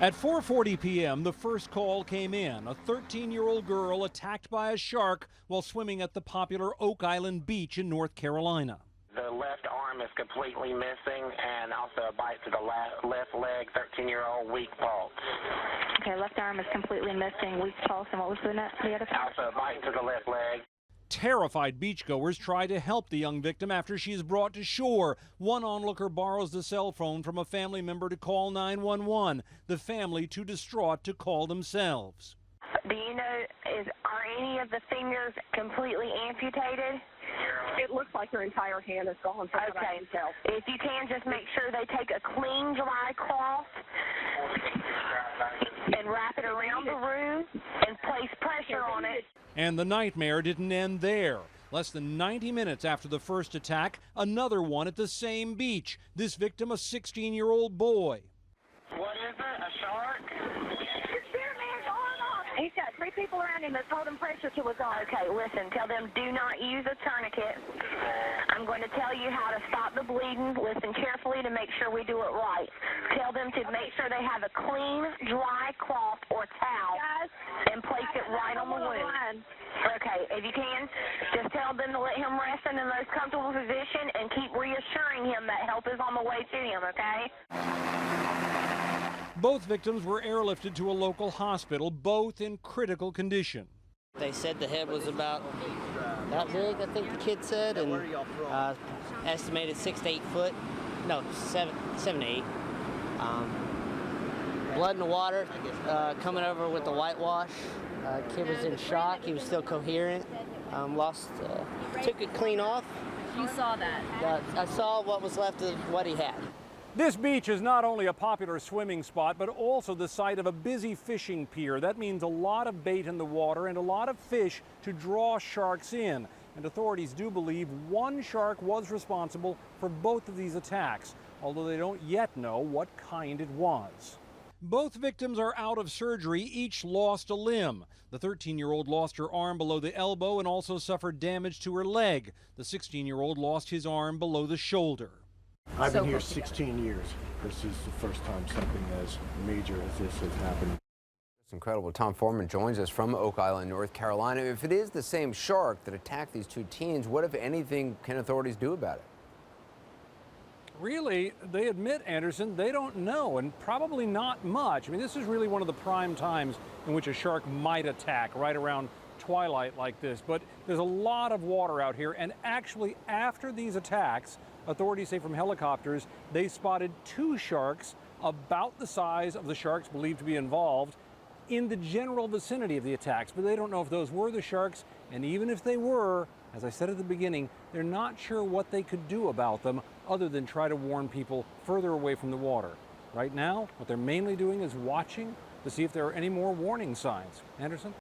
At 4:40 p.m., the first call came in. A 13-year-old girl attacked by a shark while swimming at the popular Oak Island beach in North Carolina. The left arm is completely missing and also a bite to the left leg, 13-year-old, weak pulse. Okay, left arm is completely missing, weak pulse, and what was the other part? Also a bite to the left leg. Terrified beachgoers try to help the young victim after she is brought to shore. One onlooker borrows the cell phone from a family member to call 911. The family too distraught to call themselves. Do you know, are any of the fingers completely amputated? It looks like her entire hand is gone. From what I can tell. If you can, just make sure they take a clean, dry cloth and wrap it around the wound and place pressure on it. And the nightmare didn't end there. Less than 90 minutes after the first attack, another one at the same beach. This victim, a 16-year-old boy. What is it, a shark? He's got 3 people around him that's holding pressure to his arm. Okay, listen, tell them do not use a tourniquet. I'm going to tell you how to stop the bleeding. Listen carefully to make sure we do it right. Tell them to make sure they have a clean, dry cloth or towel and place it right on the wound. Okay, if you can, just tell them to let him rest in the most comfortable position and keep reassuring him that help is on the way to him, okay? Both victims were airlifted to a local hospital, both in critical condition. They said the head was about that big, I think the kid said, and estimated 6 to 8 foot. No, 7 to 8. Blood in the water, coming over with the whitewash. Kid was in shock. He was still coherent. Took it clean off. You saw that? I saw what was left of what he had. This beach is not only a popular swimming spot, but also the site of a busy fishing pier. That means a lot of bait in the water and a lot of fish to draw sharks in. And authorities do believe one shark was responsible for both of these attacks, although they don't yet know what kind it was. Both victims are out of surgery. Each lost a limb. The 13-year-old lost her arm below the elbow and also suffered damage to her leg. The 16-year-old lost his arm below the shoulder. I've been here 16 years. This is the first time something as major as this has happened. It's incredible. Tom Foreman joins us from Oak Island, North Carolina. If it is the same shark that attacked these 2 teens, what, if anything, can authorities do about it? Really, they admit, Anderson, they don't know, and probably not much. I mean, this is really one of the prime times in which a shark might attack, right around twilight like this. But there's a lot of water out here, and actually after these attacks, authorities say from helicopters, they spotted 2 sharks about the size of the sharks believed to be involved in the general vicinity of the attacks. But they don't know if those were the sharks, and even if they were, as I said at the beginning, they're not sure what they could do about them other than try to warn people further away from the water. Right now, what they're mainly doing is watching to see if there are any more warning signs. Anderson?